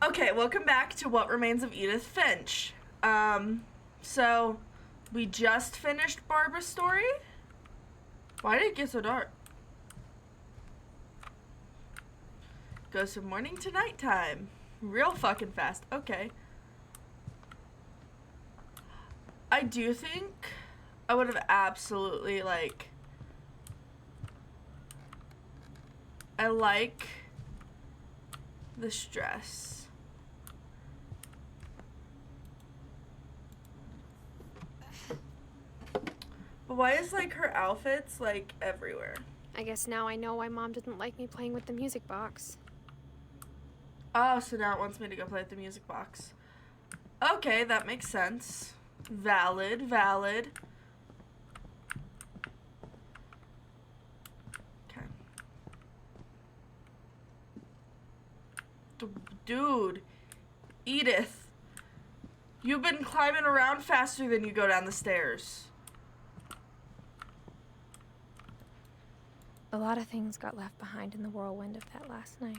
Okay, welcome back to What Remains of Edith Finch. So we just finished Barbara's story. Why did it get so dark? Goes from morning to nighttime. Real fucking fast. Okay. I do think I would have absolutely, like... I like this dress. But why is, like, her outfits, like, everywhere? I guess now I know why Mom didn't like me playing with the music box. Oh, so now it wants me to go play with the music box. Okay, that makes sense. Valid. Okay. Dude. Edith. You've been climbing around faster than you go down the stairs. A lot of things got left behind in the whirlwind of that last night.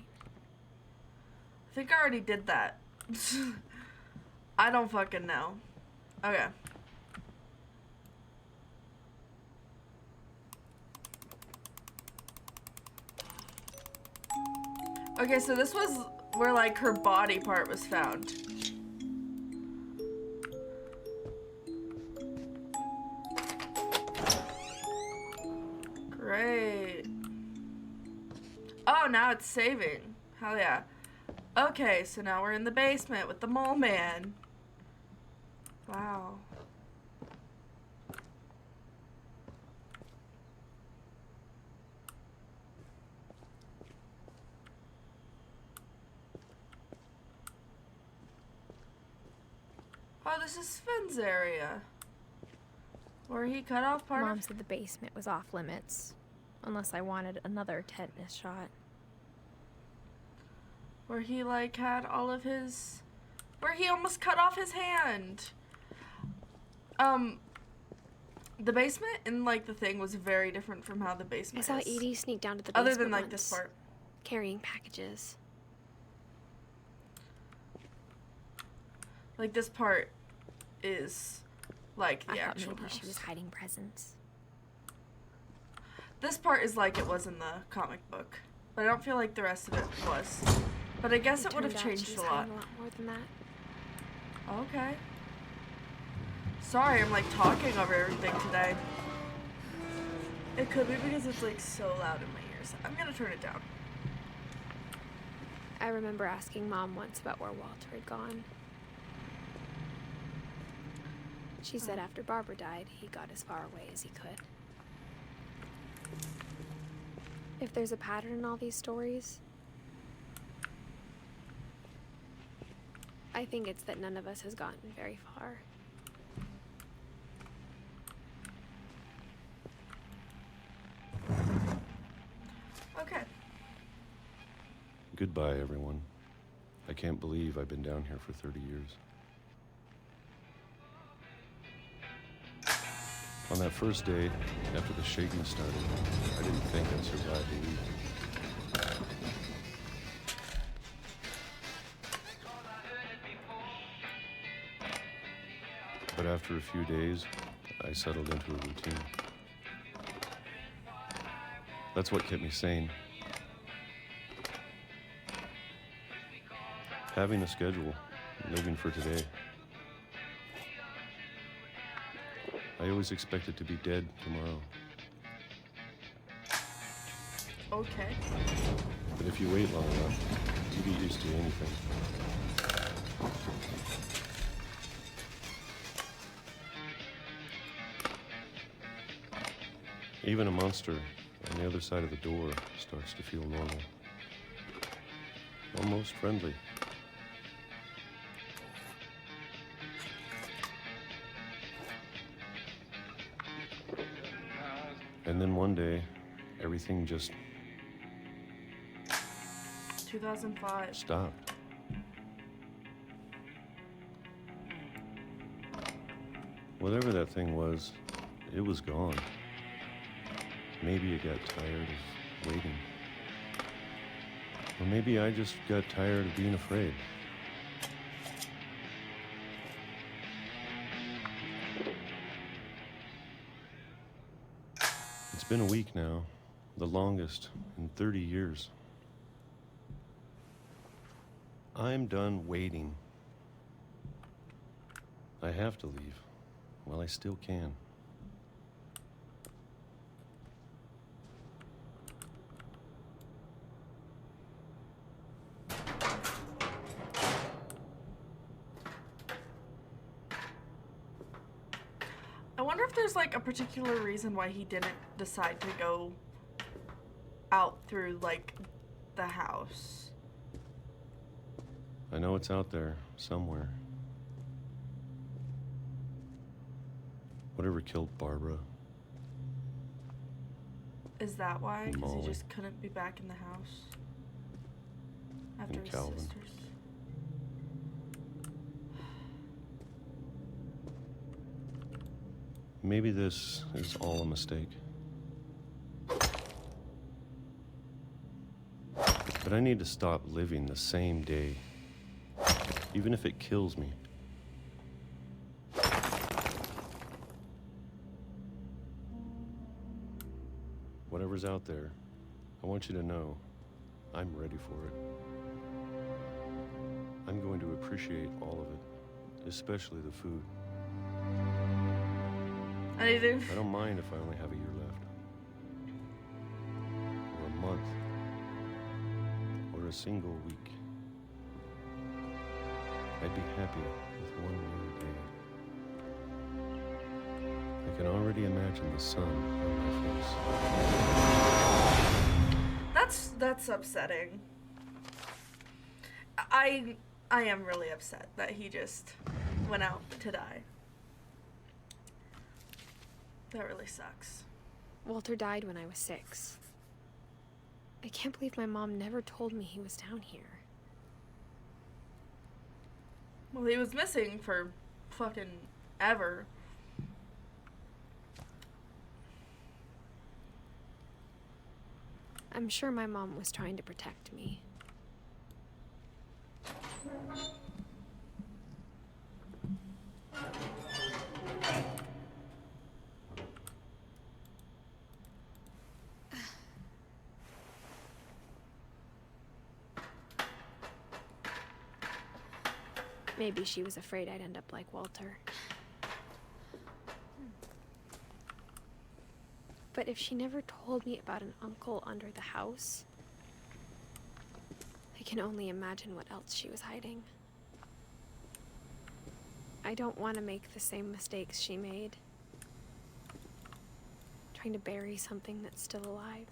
I think I already did that. I don't fucking know. Okay. Okay, so this was where, like, her body part was found. Great. Oh, now it's saving. Hell yeah. Okay, so now we're in the basement with the mole man. Wow. Oh, this is Finn's area. Where he cut off part Mom of... said the basement was off limits, unless I wanted another tetanus shot. Where he, like, had all of his... Where he almost cut off his hand. The basement in, like, the thing was very different from how the basement I saw is. Edie sneak down to the basement Other than, like, once, this part. carrying packages. Like, this part is, like, the I thought actual maybe house. she was hiding presents. This part is like it was in the comic book. But I don't feel like the rest of it was. But I guess it would have turned out changed she a was lot. hiding a lot more than that. Okay. Sorry, I'm like talking over everything today. It could be because it's like so loud in my ears. I'm gonna turn it down. I remember asking Mom once about where Walter had gone. She said after Barbara died, he got as far away as he could. If there's a pattern in all these stories, I think it's that none of us has gotten very far. Okay. Goodbye, everyone. I can't believe I've been down here for 30 years. On that first day, after the shaking started, I didn't think I'd survive the week. But after a few days, I settled into a routine. That's what kept me sane. Having a schedule, living for today. I always expected to be dead tomorrow. Okay. But if you wait long enough, you get used to anything. Even a monster on the other side of the door starts to feel normal. Almost friendly. And then one day, everything just 2005. stopped. Whatever that thing was, it was gone. Maybe it got tired of waiting. Or maybe I just got tired of being afraid. been a week now, the longest in 30 years. I'm done waiting. I have to leave while I still can. I wonder if there's like a particular reason why he didn't decide to go out through like the house. I know it's out there somewhere. Whatever killed Barbara. Is that why? Because he Molly. just couldn't be back in the house after And his Calvin. sisters. Maybe this is all a mistake. But I need to stop living the same day, even if it kills me. Whatever's out there, I want you to know I'm ready for it. I'm going to appreciate all of it, especially the food. I don't mind if I only have a year left. Or a month. Or a single week. I'd be happy with one new day. I can already imagine the sun on my face. That's upsetting. I am really upset that he just went out to die. That really sucks. Walter died when I was 6. I can't believe my mom never told me he was down here. Well, he was missing for fucking ever. I'm sure my mom was trying to protect me. Maybe she was afraid I'd end up like Walter. But if she never told me about an uncle under the house, I can only imagine what else she was hiding. I don't want to make the same mistakes she made. Trying to bury something that's still alive.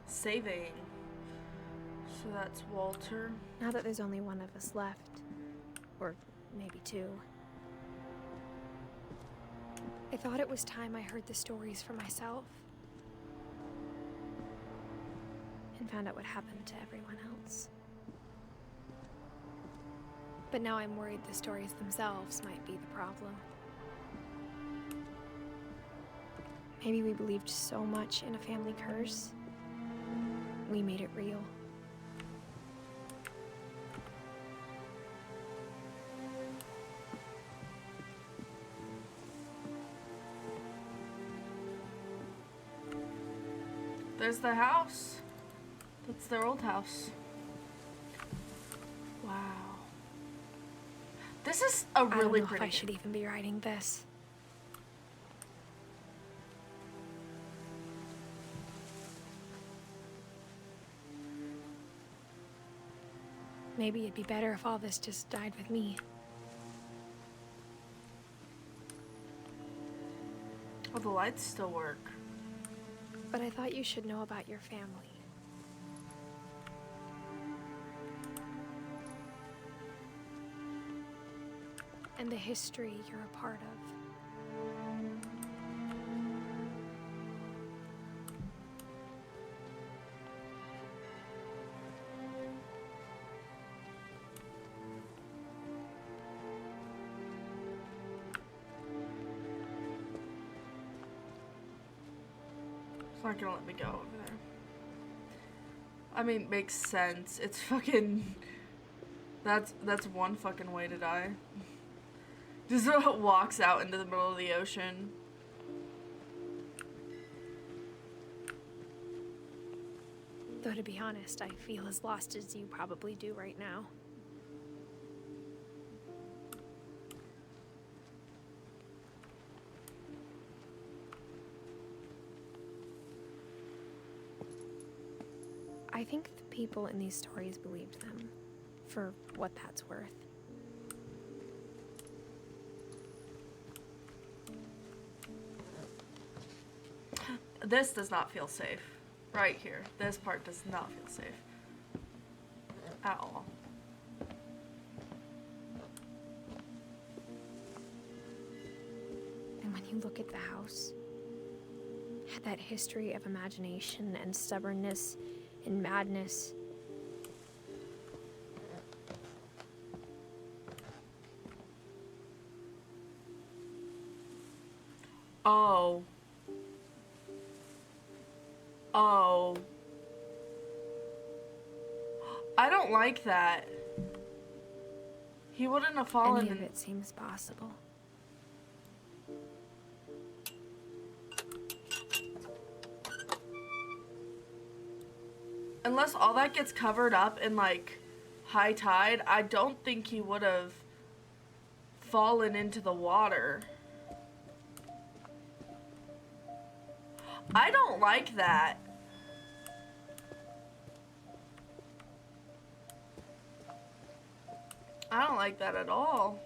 Saving. So that's Walter. Now that there's only one of us left, or maybe 2, I thought it was time I heard the stories for myself and found out what happened to everyone else. But now I'm worried the stories themselves might be the problem. Maybe we believed so much in a family curse, we made it real. There's their house. That's their old house. Wow. This is a I don't really know pretty if I should even be writing this. Maybe it'd be better if all this just died with me. Oh, the lights still work. But I thought you should know about your family. And the history you're a part of. It's not gonna let me go over there. I mean, makes sense. It's fucking That's one fucking way to die. Just walks out into the middle of the ocean. Though to be honest, I feel as lost as you probably do right now. I think the people in these stories believed them, for what that's worth. This does not feel safe. Right here. This part does not feel safe. At all. And when you look at the house, that history of imagination and stubbornness and madness. Oh. Oh. I don't like that. He wouldn't have fallen Any of in... it seems possible. Unless all that gets covered up in, like, high tide, I don't think he would have fallen into the water. I don't like that. I don't like that at all.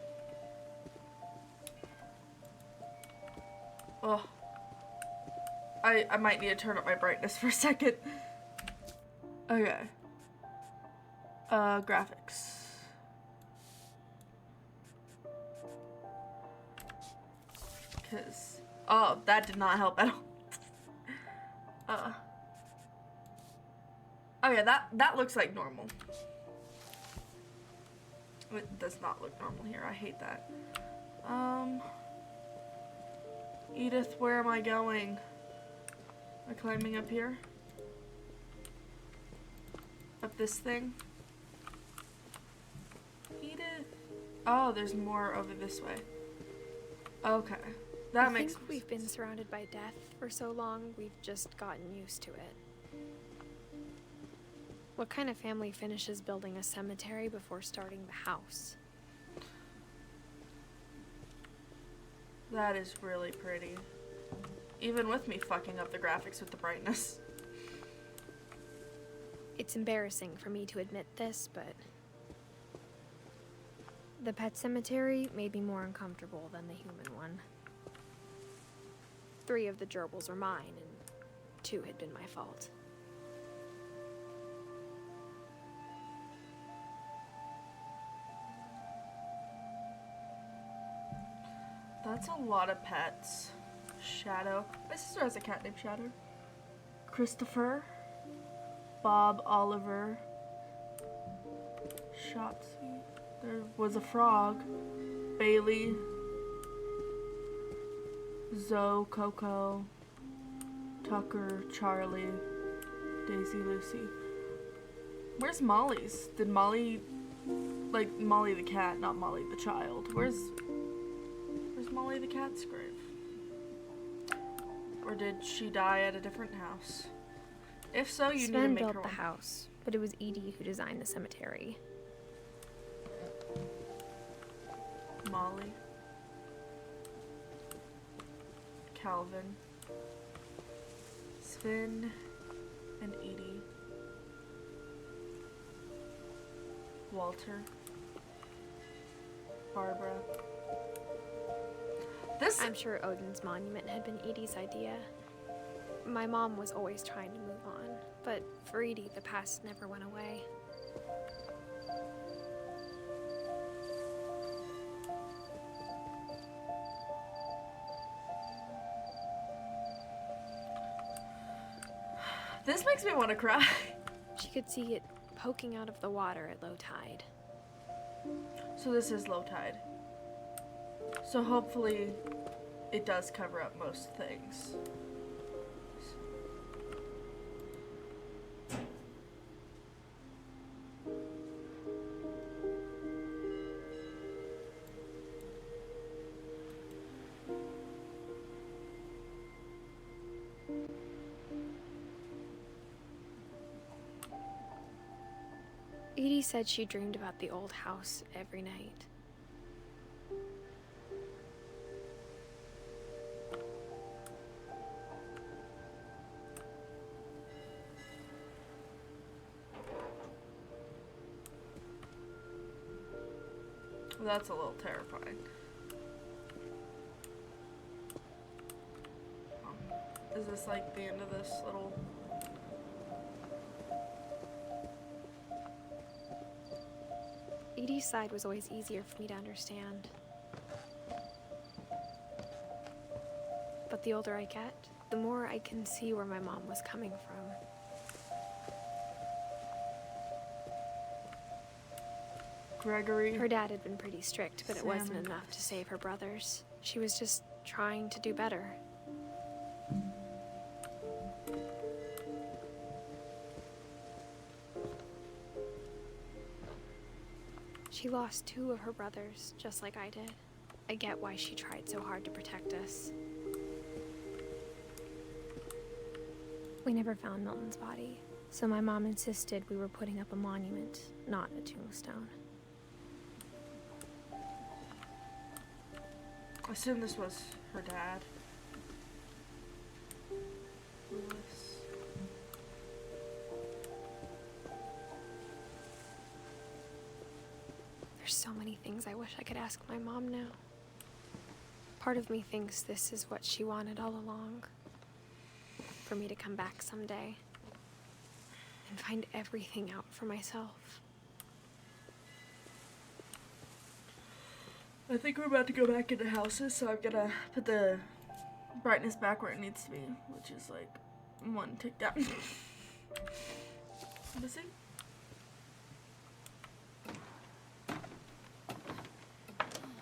Ugh. I might need to turn up my brightness for a second. Okay. Graphics. Cause, oh, that did not help at all. Okay, that looks like normal. It does not look normal here. I hate that. Edith, where am I going? Am I climbing up here? Up this thing? Edith. Oh, there's more over this way. Okay. That makes sense. I think we've been surrounded by death for so long, we've just gotten used to it. What kind of family finishes building a cemetery before starting the house? That is really pretty. Even with me fucking up the graphics with the brightness. It's embarrassing for me to admit this, but the pet cemetery made me more uncomfortable than the human one. 3 of the gerbils were mine, and 2 had been my fault. That's a lot of pets. Shadow. My sister has a cat named Shadow. Christopher. Bob, Oliver. Shotzi. There was a frog. Bailey. Zoe, Coco. Tucker, Charlie. Daisy, Lucy. Where's Molly's? Did Molly... Like, Molly the cat, not Molly the child. Where's Molly the cat's grave? Or did she die at a different house? If so, you need to Sven make her built the one. house, but it was Edie who designed the cemetery. Molly. Calvin. Sven and Edie. Walter. Barbara. This I'm sure Odin's monument had been Edie's idea. My mom was always trying to move on, but for Edie, the past never went away. This makes me want to cry. She could see it poking out of the water at low tide. So this is low tide. So hopefully it does cover up most things. Edie said she dreamed about the old house every night. That's a little terrifying. Is this like the end of this little... Edie's side was always easier for me to understand. But the older I get, the more I can see where my mom was coming from. Gregory. Her dad had been pretty strict, but it wasn't Sam. enough to save her brothers. She was just trying to do better. She lost 2 of her brothers, just like I did. I get why she tried so hard to protect us. We never found Milton's body, so my mom insisted we were putting up a monument, not a tombstone. I assume this was her dad. Louis. There's so many things I wish I could ask my mom now. Part of me thinks this is what she wanted all along. For me to come back someday and find everything out for myself. I think we're about to go back into houses, so I'm gonna put the brightness back where it needs to be, which is like 1 tick down. Missing?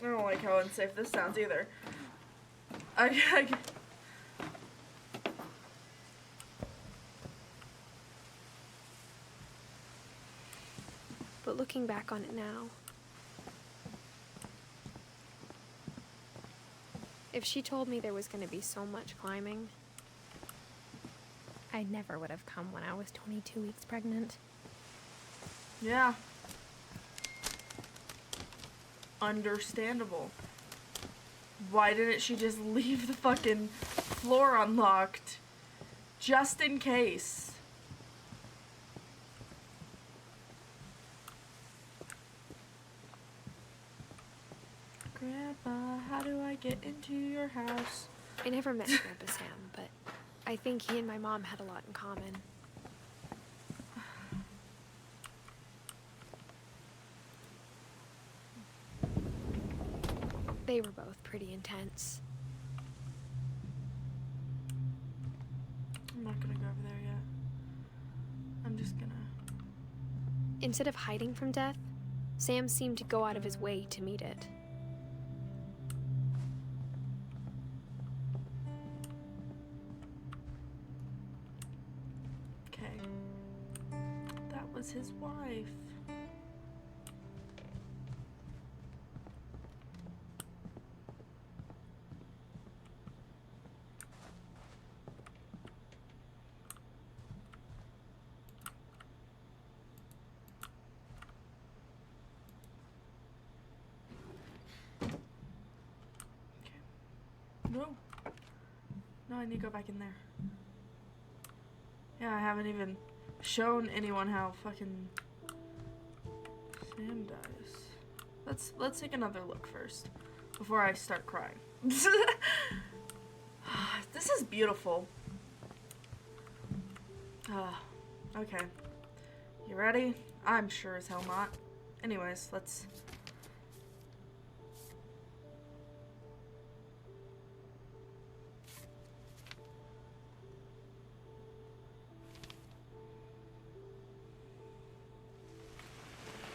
I don't like how unsafe this sounds either. But looking back on it now, if she told me there was going to be so much climbing, I never would have come when I was 22 weeks pregnant. Yeah. Understandable. Why didn't she just leave the fucking floor unlocked? Just in case. Grandpa, how do I get into your house? I never met Grandpa Sam, but I think he and my mom had a lot in common. They were both pretty intense. I'm not gonna go over there yet. I'm just gonna... Instead of hiding from death, Sam seemed to go out of his way to meet it. Okay. That was his wife. No. No, I need to go back in there. Yeah, I haven't even shown anyone how fucking Sam dies. Let's take another look first before I start crying. This is beautiful. Okay. You ready? I'm sure as hell not. Anyways, let's...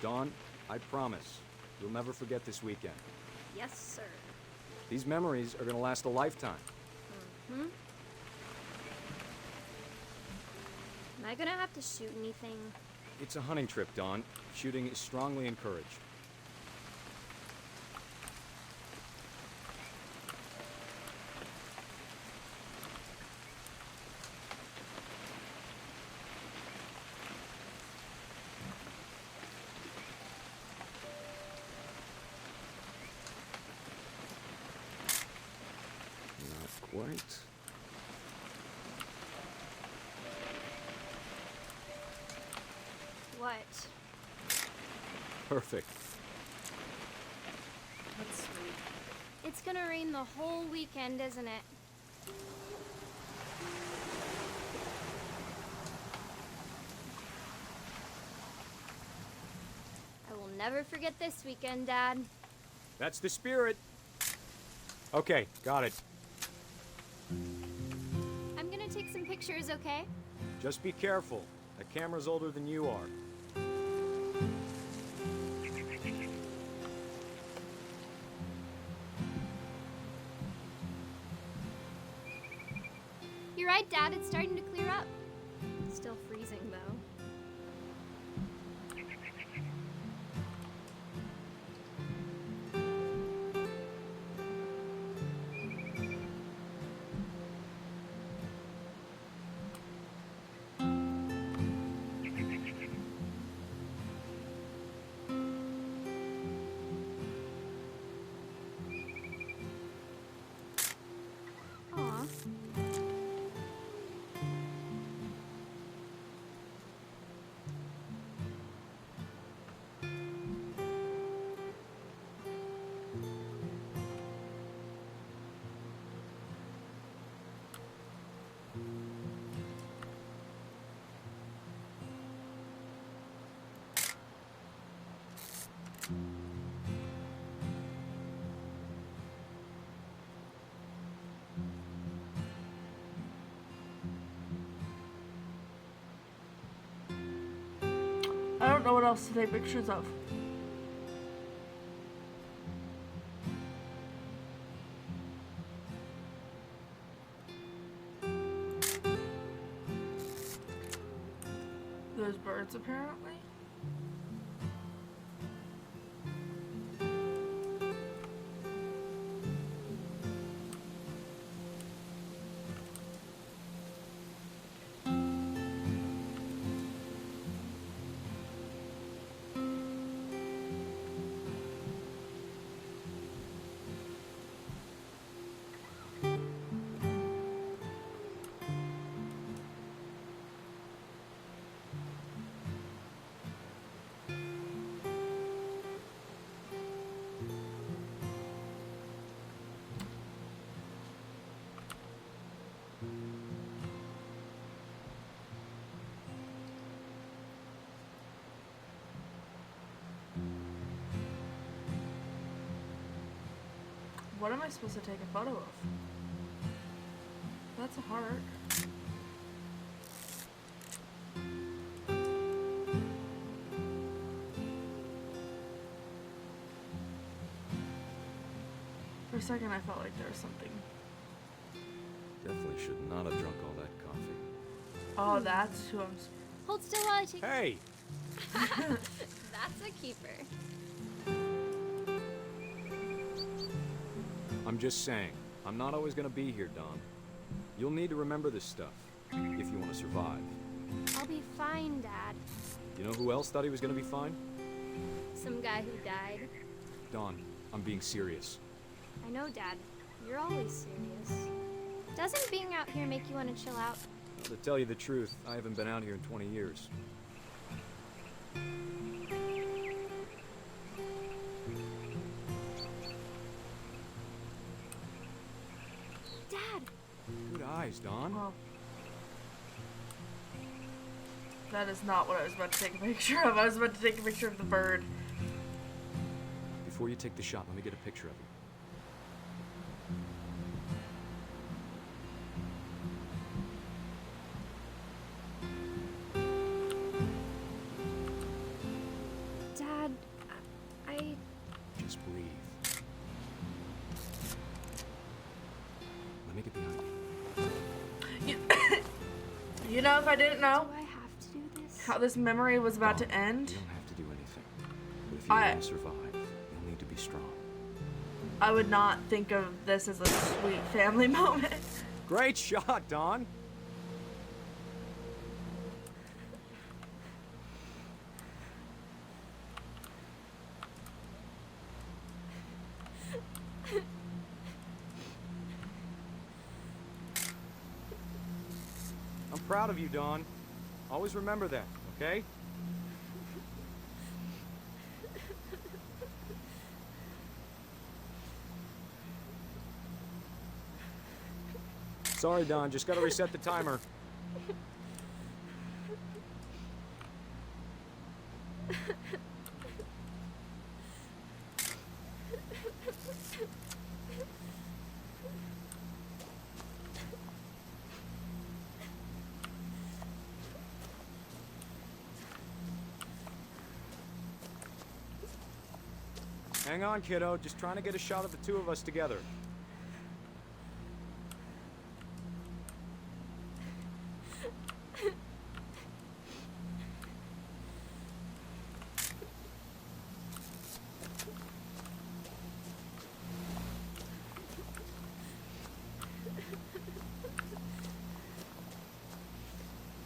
Dawn, I promise, you'll never forget this weekend. Yes, sir. These memories are gonna last a lifetime. Hmm? Am I gonna have to shoot anything? It's a hunting trip, Dawn. Shooting is strongly encouraged. right. What? Perfect. That's sweet. It's gonna rain the whole weekend, isn't it? I will never forget this weekend, Dad. That's the spirit. Okay, got it. I'm gonna take some pictures, okay? Just be careful. That camera's older than you are. You're right, Dad. It's starting to clear up. Still freezing, though. Aw. I don't know what else to take pictures of. Those birds, apparently. What am I supposed to take a photo of? That's a heart. For a second I felt like there was something. Definitely should not have drunk all that coffee. Oh, that's who I'm... Hold still while I take... Hey! That's a keeper. I'm just saying, I'm not always gonna be here, Don. You'll need to remember this stuff, if you want to survive. I'll be fine, Dad. You know who else thought he was gonna be fine? Some guy who died. Don, I'm being serious. I know, Dad. You're always serious. Doesn't being out here make you want to chill out? Well, to tell you the truth, I haven't been out here in 20 years. Dad! Good eyes, Don. Oh. That is not what I was about to take a picture of. I was about to take a picture of the bird. Before you take the shot, let me get a picture of you. Dad, I... Just breathe. Let me get behind you. You know, if I didn't know Do I have to do this? how this memory was about to end, You don't have to do anything. But if you want to survive, you'll need to be strong. I would not think of this as a sweet family moment. Great shot, Don! I'm proud of you, Dawn. Always remember that, okay? Sorry, Dawn, just gotta reset the timer. Hang on, kiddo. Just trying to get a shot of the two of us together.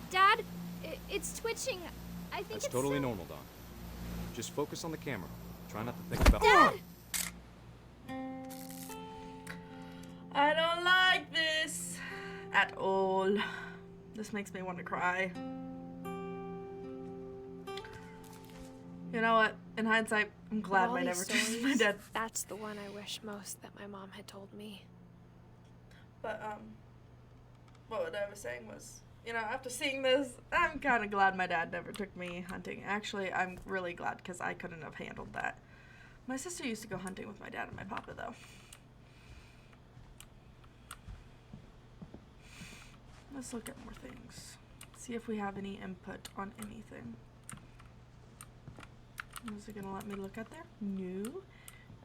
Dad, it's twitching. I think That's it's totally sick. normal, Dawn. Just focus on the camera. Try not to think about... Dad! I don't like this at all. This makes me want to cry. You know what? In hindsight, I'm glad Of all I these never trusted my stories, dad. That's the one I wish most that my mom had told me. But, what I was saying was, you know, after seeing this, I'm kind of glad my dad never took me hunting. Actually, I'm really glad because I couldn't have handled that. My sister used to go hunting with my dad and my papa, though. Let's look at more things. See if we have any input on anything. Is it gonna let me look at there? No.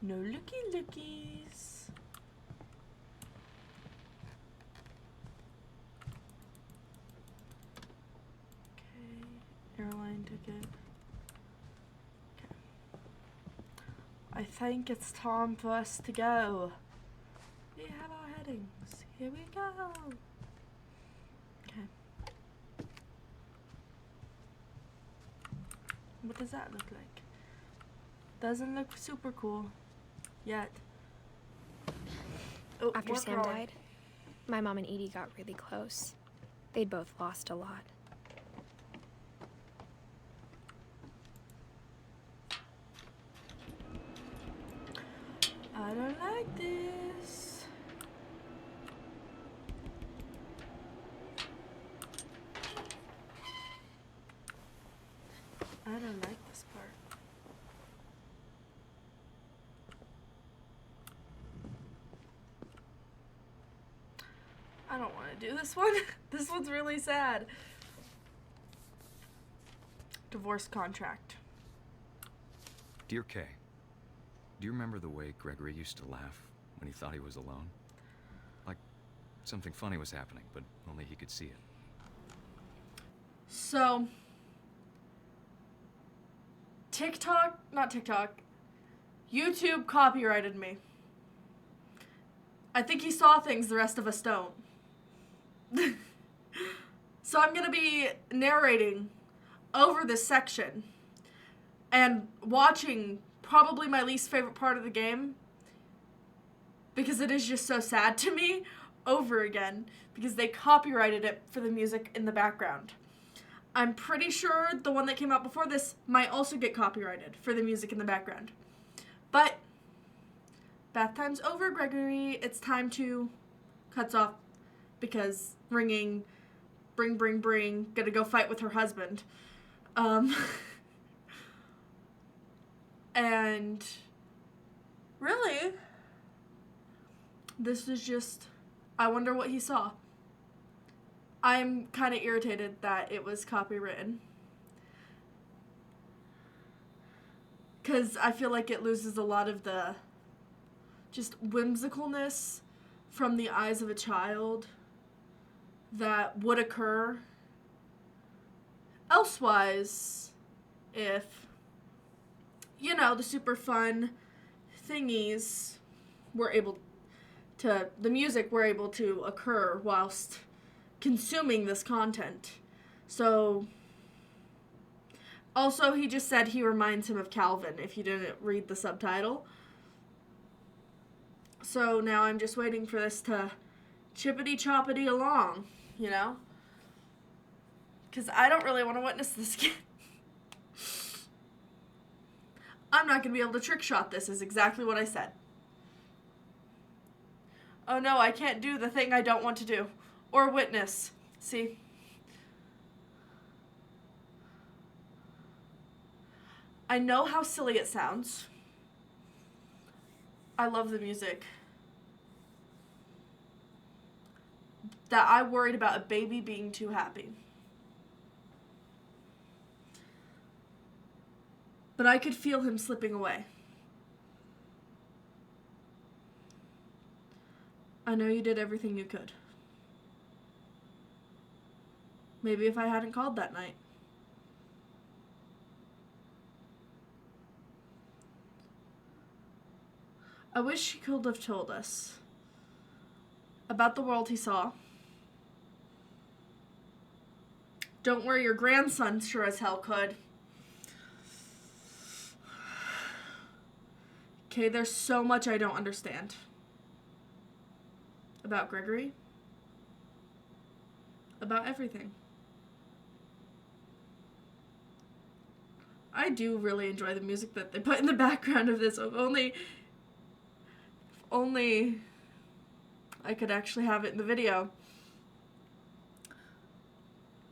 No lookies. Airline ticket. Okay. I think it's time for us to go. We have our headings. Here we go. Okay. What does that look like? Doesn't look super cool. Yet. Oh, After more Sam crawling. died, my mom and Edie got really close. They'd both lost a lot. I don't like this. I don't like this part. I don't want to do this one. This one's really sad. Divorce contract. Dear Kay, do you remember the way Gregory used to laugh when he thought he was alone? Like something funny was happening, but only he could see it. So, not TikTok, YouTube copyrighted me. I think he saw things the rest of us don't. So I'm gonna be narrating over this section and watching probably my least favorite part of the game because it is just so sad to me over again because they copyrighted it for the music in the background. I'm pretty sure the one that came out before this might also get copyrighted for the music in the background. But bath time's over, Gregory. It's time to cuts off because ringing, bring, gonna go fight with her husband. And really, this is just, I wonder what he saw. I'm kind of irritated that it was copywritten. Because I feel like it loses a lot of the just whimsicalness from the eyes of a child that would occur elsewise if, you know, the super fun thingies were able to, the music were able to occur whilst consuming this content. So, also he just said he reminds him of Calvin if you didn't read the subtitle. So now I'm just waiting for this to chippity choppity along, you know? Because I don't really want to witness this again. I'm not going to be able to trick shot this, is exactly what I said. Oh no, I can't do the thing I don't want to do. Or witness. See? I know how silly it sounds. I love the music. That I worried about a baby being too happy. But I could feel him slipping away. I know you did everything you could. Maybe if I hadn't called that night. I wish he could have told us about the world he saw. Don't worry, your grandson sure as hell could. Okay, there's so much I don't understand about Gregory, about everything. I do really enjoy the music that they put in the background of this. If only I could actually have it in the video.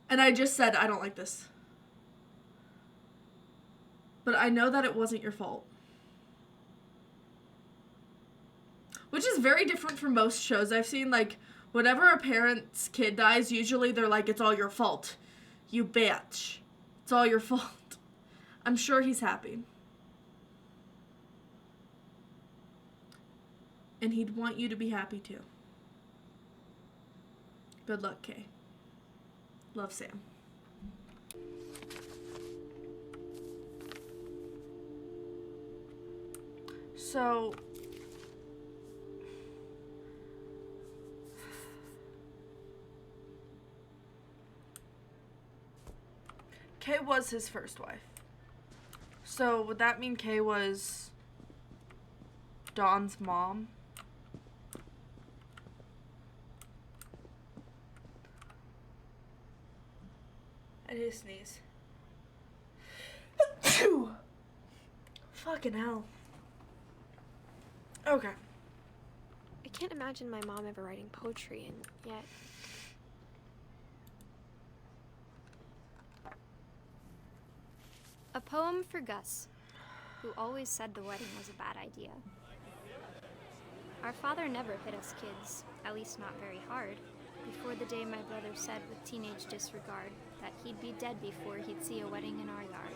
And I just said I don't like this. But I know that it wasn't your fault. Which is very different from most shows I've seen. Like, whenever a parent's kid dies, usually they're like, it's all your fault. You bitch. It's all your fault. I'm sure he's happy. And he'd want you to be happy too. Good luck, Kay. Love, Sam. So... Kay was his first wife. So would that mean Kay was Dawn's mom? I need to sneeze. Fucking hell. Okay. I can't imagine my mom ever writing poetry, and yet... A poem for Gus, who always said the wedding was a bad idea. Our father never hit us kids, at least not very hard, before the day my brother said with teenage disregard that he'd be dead before he'd see a wedding in our yard.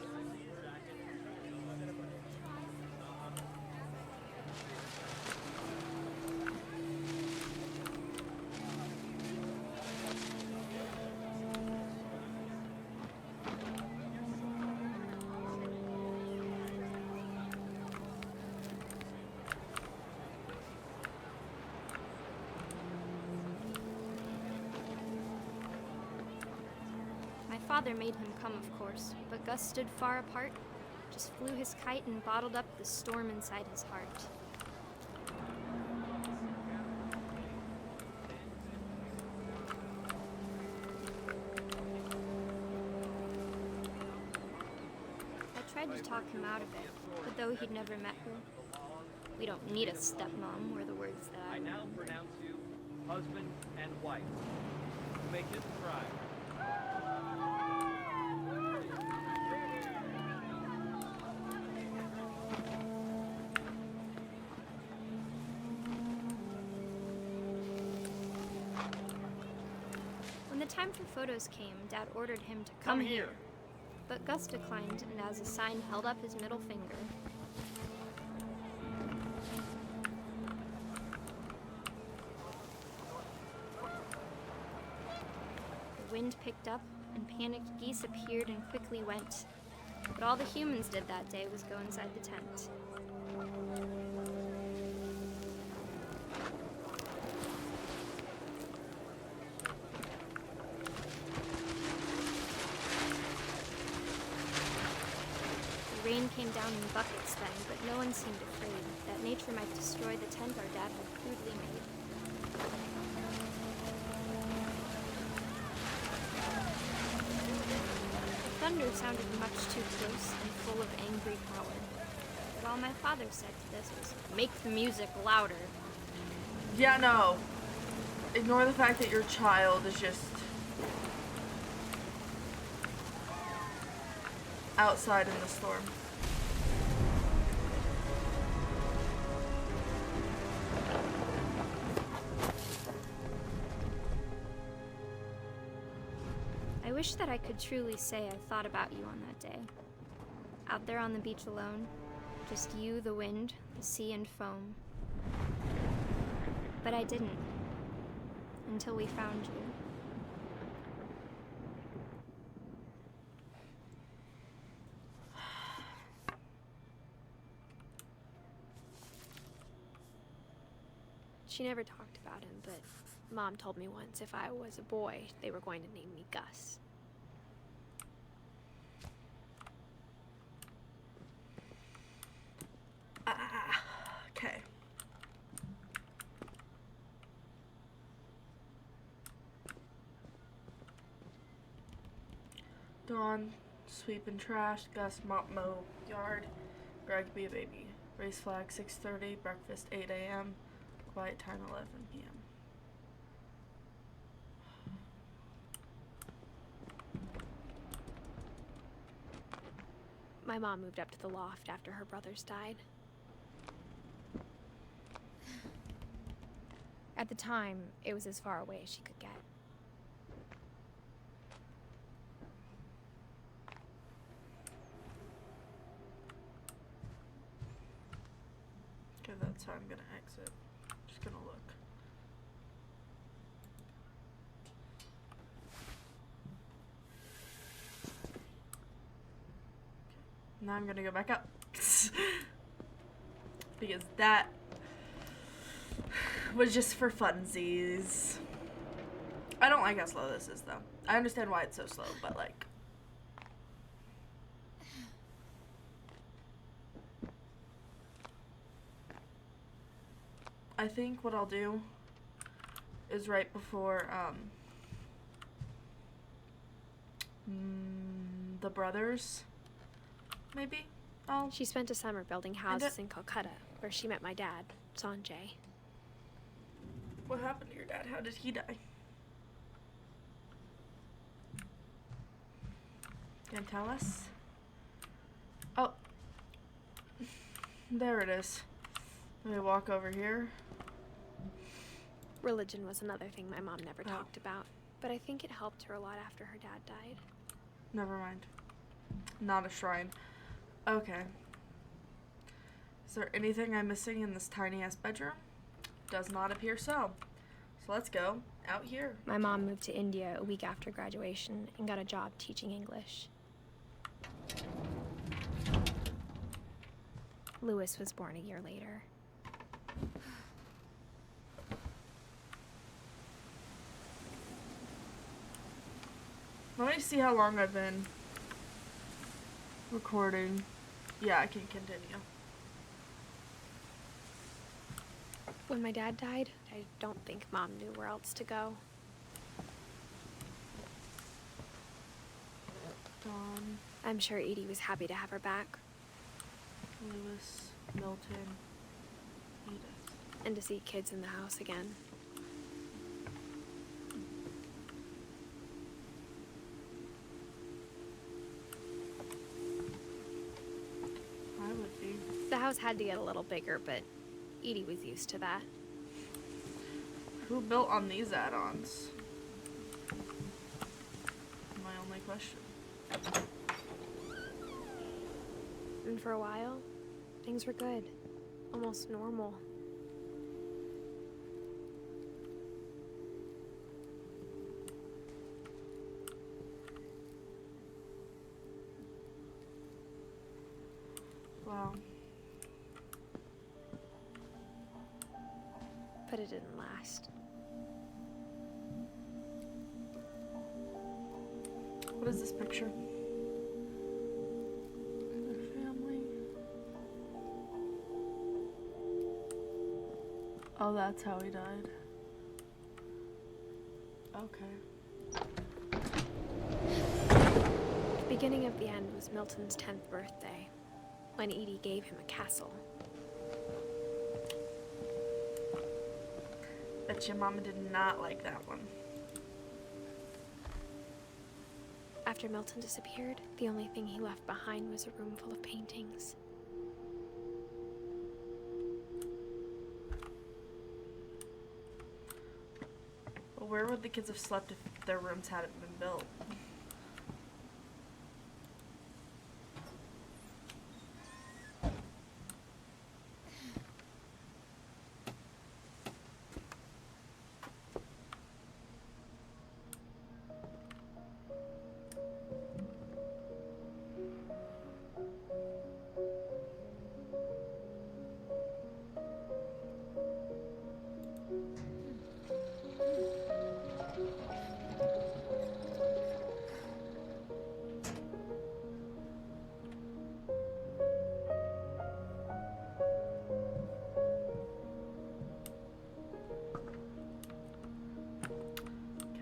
Father made him come, of course, but Gus stood far apart, just flew his kite and bottled up the storm inside his heart. I tried to talk him out of it, but though he'd never met her, we don't need a stepmom were the words that I now pronounce you husband and wife. Make it thrive. When the time for photos came, Dad ordered him to come here. But Gus declined and as a sign held up his middle finger. The wind picked up and panicked geese appeared and quickly went. But all the humans did that day was go inside the tent. Rain came down in buckets then, but no one seemed afraid that nature might destroy the tent our dad had crudely made. thunder sounded much too close and full of angry power. But all my father said to this was, make the music louder. Yeah, no. Ignore the fact that your child is just outside in the storm. I wish that I could truly say I thought about you on that day. Out there on the beach alone, just you, the wind, the sea, and foam. But I didn't. Until we found you. She never talked about him, but Mom told me once if I was a boy, they were going to name me Gus. Okay. Dawn, sweep and trash. Gus, mop, mow, yard. Greg, be a baby. Race flag, 6:30. Breakfast, 8 a.m. Quiet time, 11 p.m. My mom moved up to the loft after her brothers died. At the time, it was as far away as she could get. Okay, that's how I'm gonna exit. Just gonna look. Now I'm gonna go back up. Because that was just for funsies. I don't like how slow this is though. I understand why it's so slow, but like, I think what I'll do is right before the brothers, maybe She spent a summer building houses in Calcutta, where she met my dad, Sanjay. What happened to your dad? How did he die? Can you tell us? Oh, there it is. Let me walk over here. Religion was another thing my mom never talked about, but I think it helped her a lot after her dad died. Never mind. Not a shrine. Okay. Is there anything I'm missing in this tiny ass bedroom? Does not appear so. So let's go out here. My mom moved to India a week after graduation and got a job teaching English. Lewis was born a year later. Let me see how long I've been recording. Yeah, I can continue. When my dad died, I don't think Mom knew where else to go. Dawn, I'm sure Edie was happy to have her back Lewis, Milton, Edith. and to see kids in the house again. I would be. The house had to get a little bigger, but Edie was used to that. Who built on these add-ons? My only question. And for a while, things were good. Almost normal. Wow. But it didn't last. What is this picture? Their family. Oh, that's how he died. Okay. It beginning of the end was Milton's 10th birthday, when Edie gave him a castle. Bet your mama did not like that one. After Milton disappeared, the only thing he left behind was a room full of paintings. Well, where would the kids have slept if their rooms hadn't been built?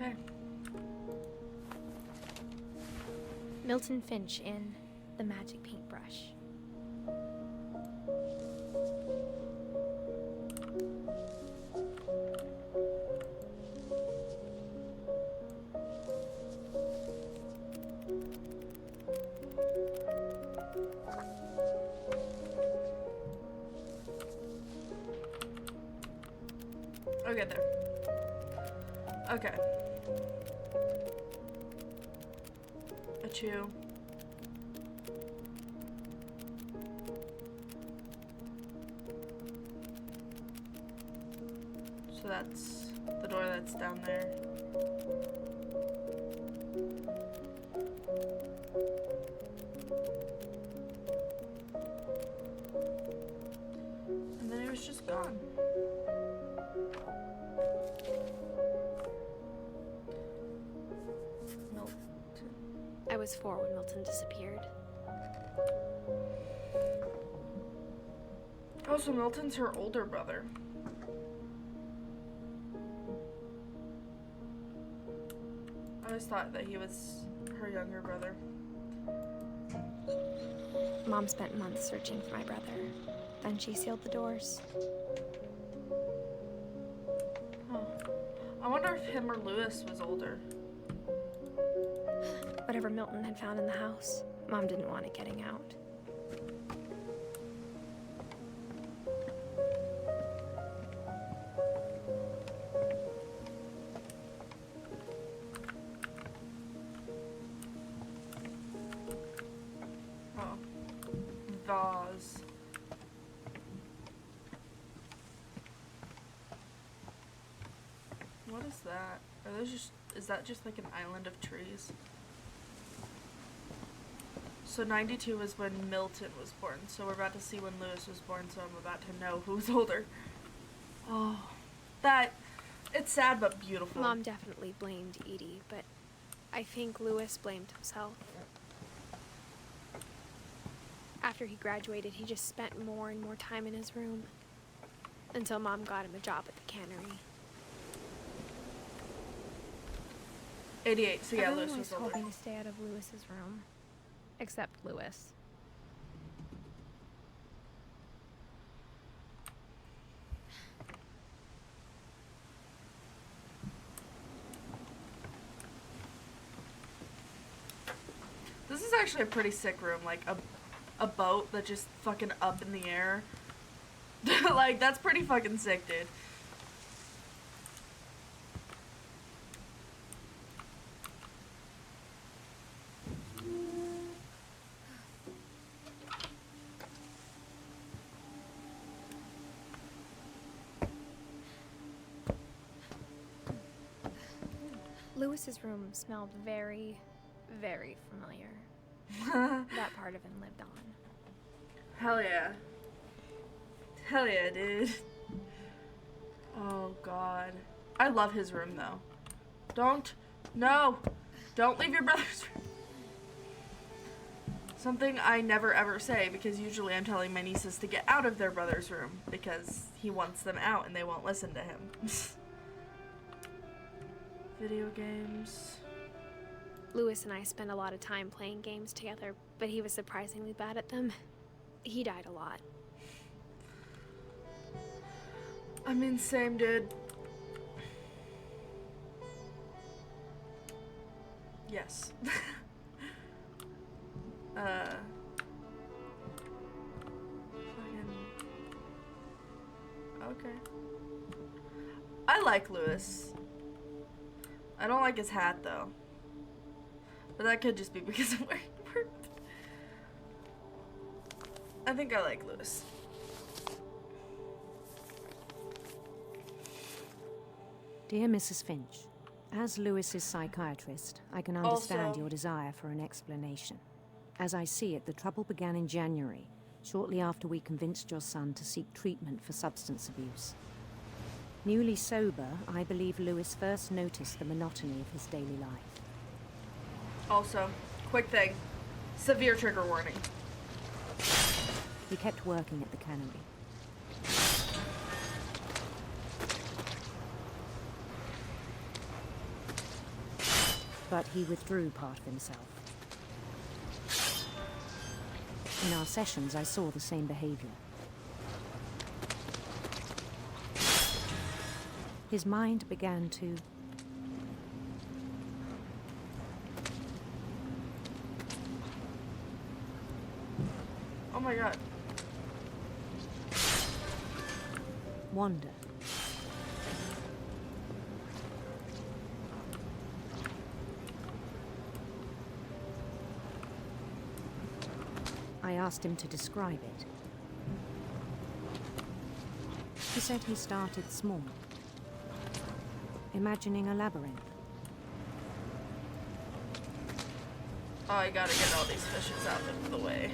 Okay. Milton Finch in The Magic Paintbrush. I'll get there. Okay. A chew. So that's the door that's down there. And then it was just gone. I was 4 when Milton disappeared. Oh, so Milton's her older brother. I always thought that he was her younger brother. Mom spent months searching for my brother. Then she sealed the doors. Oh. I wonder if him or Lewis was older. Whatever Milton had found in the house, Mom didn't want it getting out. Oh. Vase. What is that? Are those just, is that just like an island of trees? So 92 was when Milton was born, so we're about to see when Lewis was born, so I'm about to know who's older. Oh, that, it's sad but beautiful. Mom definitely blamed Edie, but I think Lewis blamed himself. After he graduated, he just spent more and more time in his room, until Mom got him a job at the cannery. 88, so yeah, Everyone Lewis always was told older. me to stay out of Lewis's room, except Lewis. This is actually a pretty sick room, like a boat that just fucking up in the air. Like, that's pretty fucking sick, dude. Lewis's room smelled very, very familiar. That part of him lived on. Hell yeah. Hell yeah, dude. Oh, God. I love his room, though. Don't leave your brother's room. Something I never ever say, because usually I'm telling my nieces to get out of their brother's room, because he wants them out and they won't listen to him. Video games. Lewis and I spent a lot of time playing games together, but he was surprisingly bad at them. He died a lot. I mean, same, dude. Yes. Fucking... Okay. I like Lewis. I don't like his hat, though. But that could just be because I'm wearing purple. I think I like Lewis. Dear Mrs. Finch, as Lewis's psychiatrist, I can understand your desire for an explanation. As I see it, the trouble began in January, shortly after we convinced your son to seek treatment for substance abuse. Newly sober, I believe Lewis first noticed the monotony of his daily life. Also, quick thing. Severe trigger warning. He kept working at the cannery. But he withdrew part of himself. In our sessions, I saw the same behavior. His mind began to Oh my god. wander. I asked him to describe it. He said he started small, imagining a labyrinth. Oh, I gotta get all these fishes out of the way.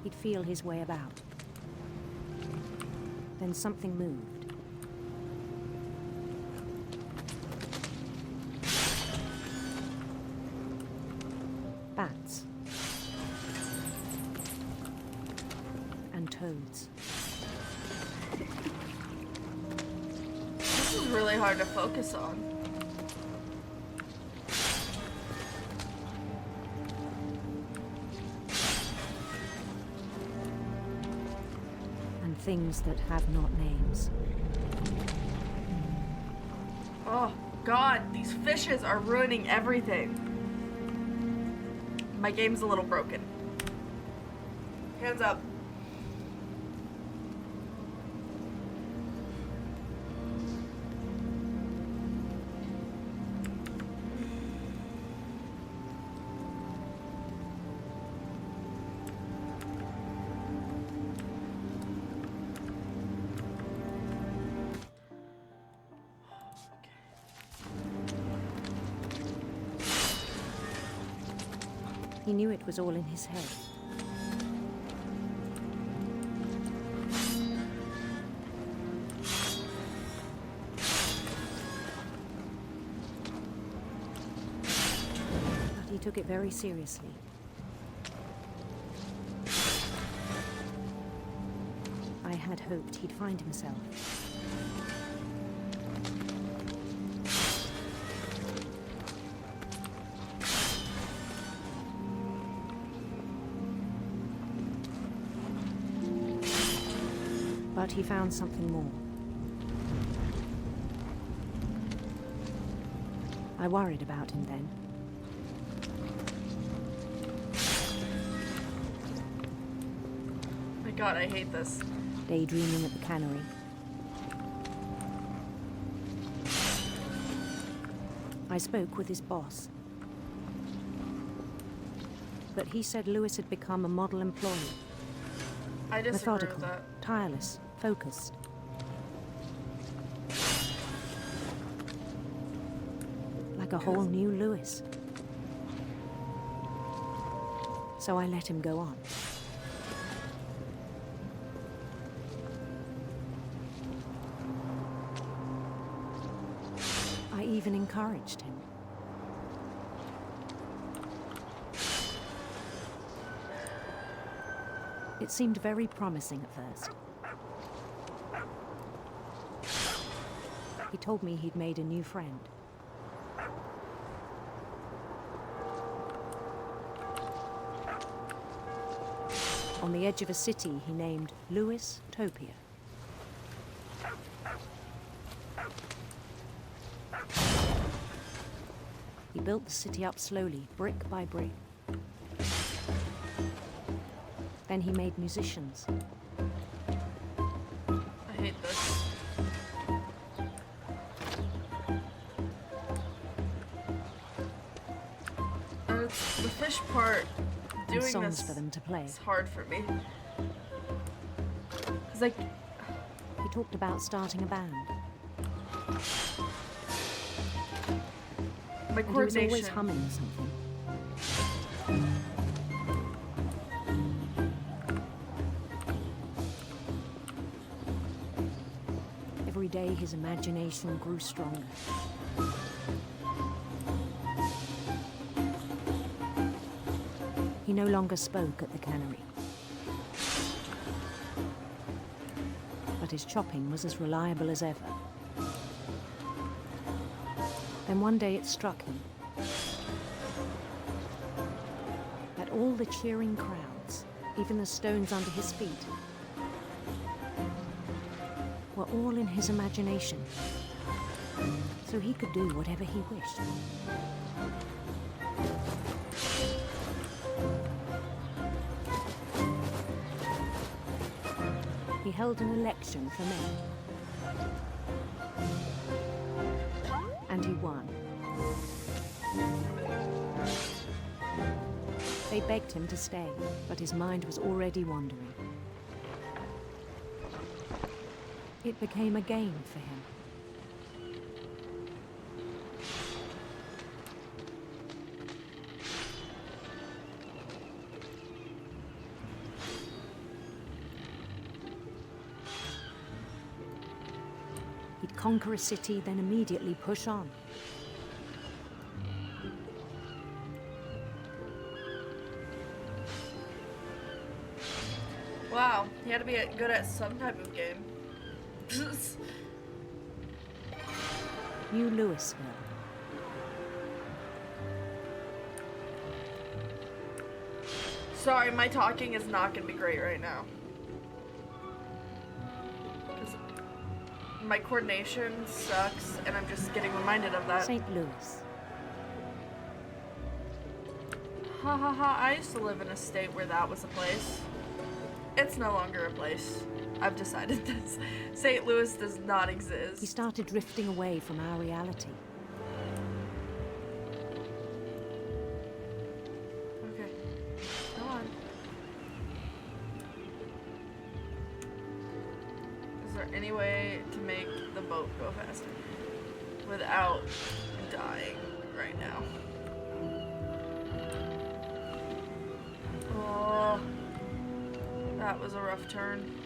He'd feel his way about. Then something moved. Bats. And toads. This is really hard to focus on. Things that have not names. Oh god, these fishes are ruining everything. My game's a little broken. Hands up. He knew it was all in his head. But he took it very seriously. I had hoped he'd find himself. But he found something more. I worried about him then. My god, I hate this. Daydreaming at the cannery. I spoke with his boss. But he said Lewis had become a model employee. I disagree Methodical, with that. tireless, focused. Like a whole new Lewis. So I let him go on. I even encouraged him. It seemed very promising at first. He told me he'd made a new friend. On the edge of a city he named Louis Topia. He built the city up slowly, brick by brick. Then he made musicians. I hate this. It's the fish part. And Doing songs this for them to play. is hard for me. It's like He talked about starting a band. my And he was always coordination. humming something. Every day his imagination grew stronger. He no longer spoke at the cannery. But his chopping was as reliable as ever. Then one day it struck him that all the cheering crowds, even the stones under his feet, were all in his imagination, so he could do whatever he wished. He held an election for mayor. And he won. They begged him to stay, but his mind was already wandering. It became a game for him. He'd conquer a city, then immediately push on. Wow, he had to be good at some type of game. New Louisville. Sorry, my talking is not gonna be great right now. 'Cause my coordination sucks, and I'm just getting reminded of that. St. Louis. Ha ha ha, I used to live in a state where that was a place. It's no longer a place. I've decided this. St. Louis does not He exist. started drifting away from our reality. Okay. Come on. Is there any way to make the boat go faster without dying right now? Oh, that was a rough turn.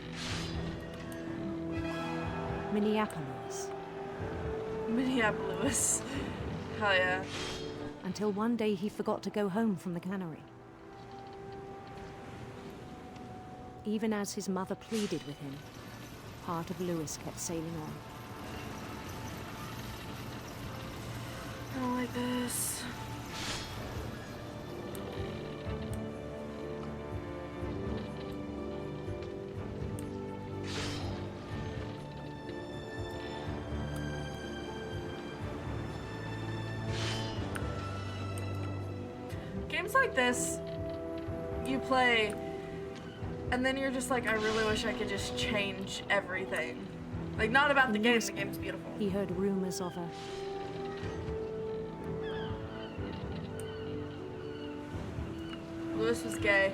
Minneapolis. Minneapolis. Hell yeah. Until one day he forgot to go home from the cannery. Even as his mother pleaded with him, part of Louis kept sailing on. I don't like this. Games like this, you play, and then you're just like, I really wish I could just change everything. Like, not about the game, the game's beautiful. He heard rumors of her. Louis was gay.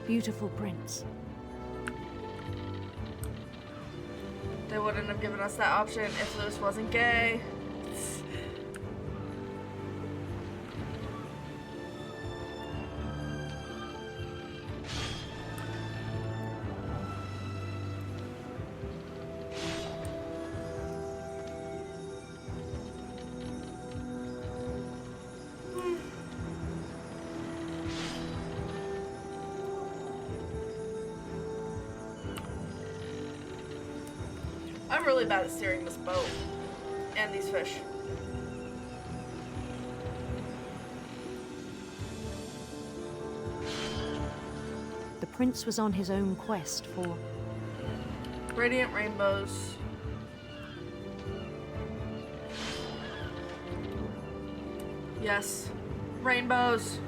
Beautiful prince. They wouldn't have given us that option if Louis wasn't gay. I'm really bad at steering this boat. And these fish. The prince was on his own quest for Radiant rainbows. Yes. Rainbows.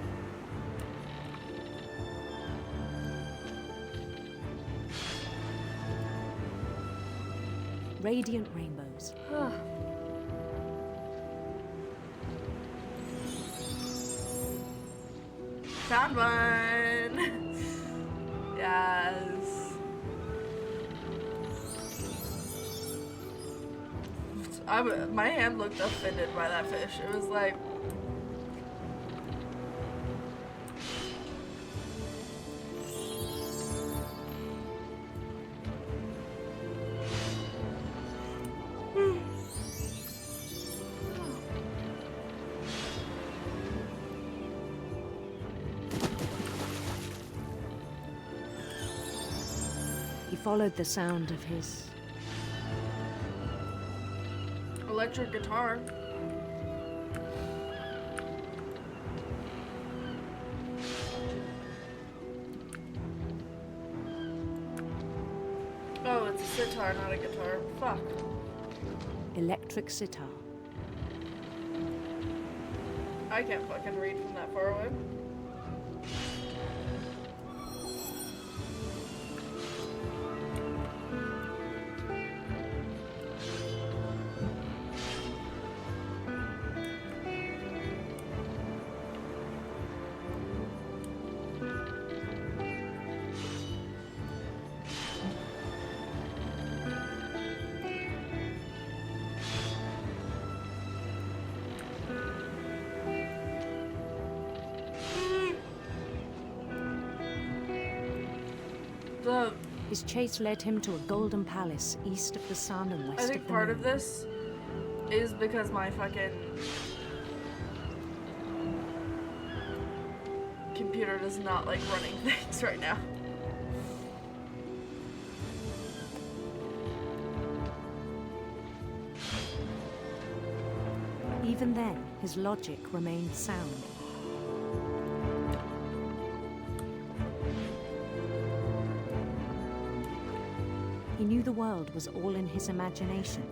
radiant rainbows. Found one. Yes. My hand looked offended by that fish. It was like, He followed the sound of his electric guitar. Oh, it's a sitar, not a guitar. Fuck. electric sitar. I can't fucking read from that far away. His chase led him to a golden palace east of the sun and west I of think the part moon. of this is because my fucking computer does not like running things right now. Even then, his logic remained sound. He knew the world was all in his imagination.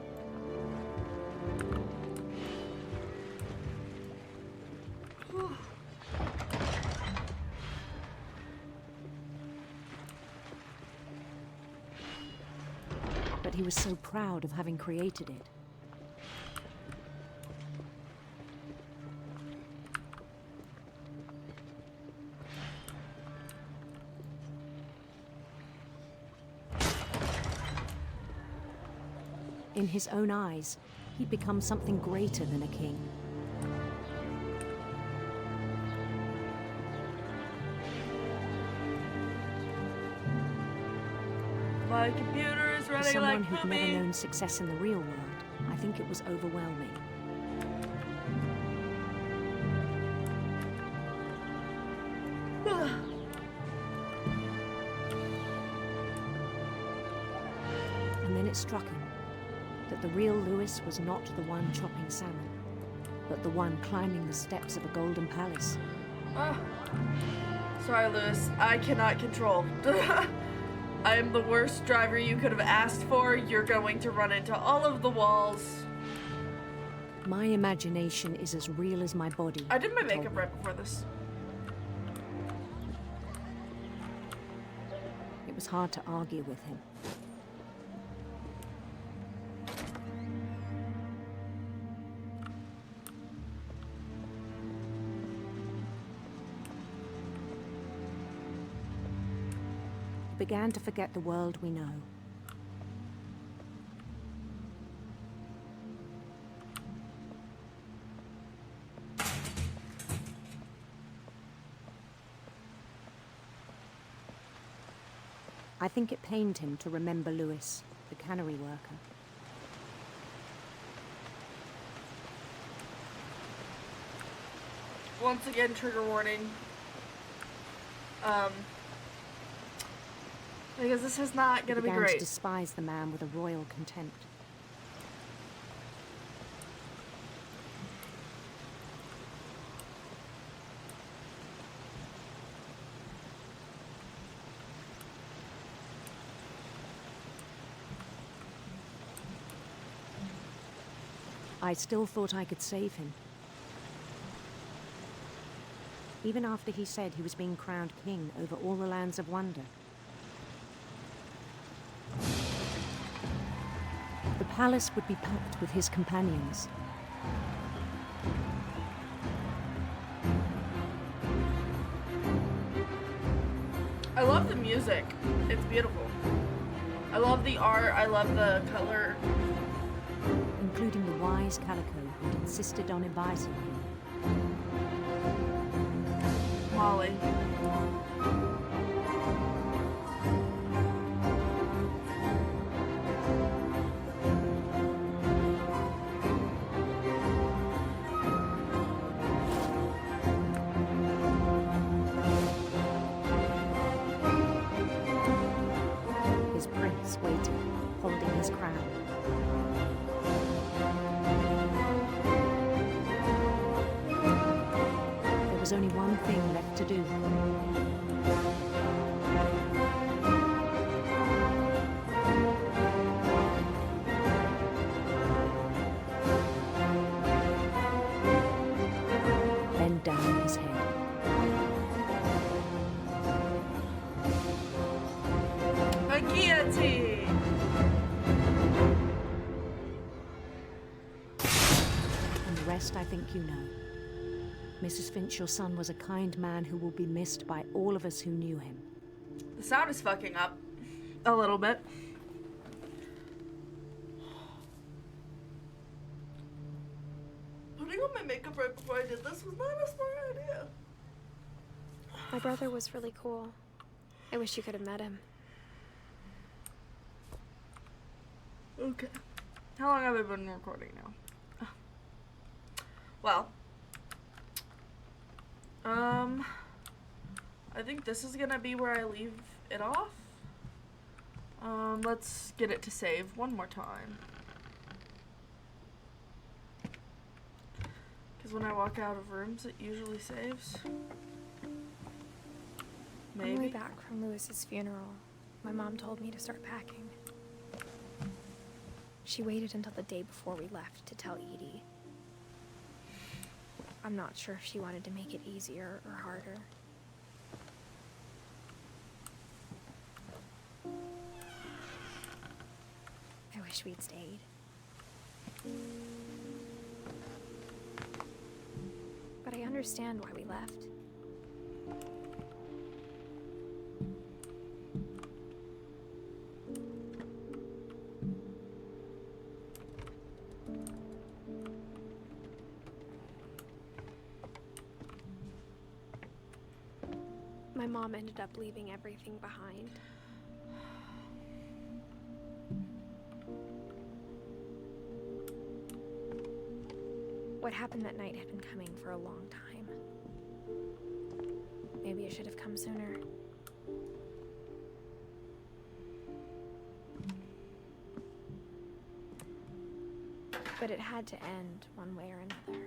But he was so proud of having created it. In his own eyes, he'd become something greater than a king. My computer is For running someone like who'd never poopy. known success in the real world, I think it was overwhelming. And then it struck him that the real Lewis was not the one chopping salmon, but the one climbing the steps of a golden palace. Ah. Sorry, Lewis. I cannot control. I am the worst driver you could have asked for. You're going to run into all of the walls. My imagination is as real as my body. I did my he told makeup me. right before this. It was hard to argue with him. He began to forget the world we know. I think it pained him to remember Lewis, the cannery worker. Once again, trigger warning. Because this is not He gonna be began to great. despise the man with a royal contempt. I still thought I could save him. Even after he said he was being crowned king over all the lands of wonder. The palace would be packed with his companions. I love the music. It's beautiful. I love the art. I love the color. Including the wise Calico who'd insisted on advising him. Molly. His prince waited, holding his crown. There was only one thing left to do. Bend down his head. A guillotine! And the rest I think you know. Mrs. Finch, your son was a kind man who will be missed by all of us who knew him. The sound is fucking up a little bit. Putting on my makeup right before I did this was not a smart idea. My brother was really cool. I wish you could have met him. Okay. How long have I been recording now? Well. I think this is gonna be where I leave it off. Let's get it to save one more time. Because when I walk out of rooms, it usually saves. On the way Maybe. back from Lewis's funeral, my mom told me to start packing. She waited until the day before we left to tell Edie. I'm not sure if she wanted to make it easier or harder. I wish we'd stayed. But I understand why we left. My mom ended up leaving everything behind. What happened that night had been coming for a long time. Maybe it should have come sooner. But it had to end one way or another.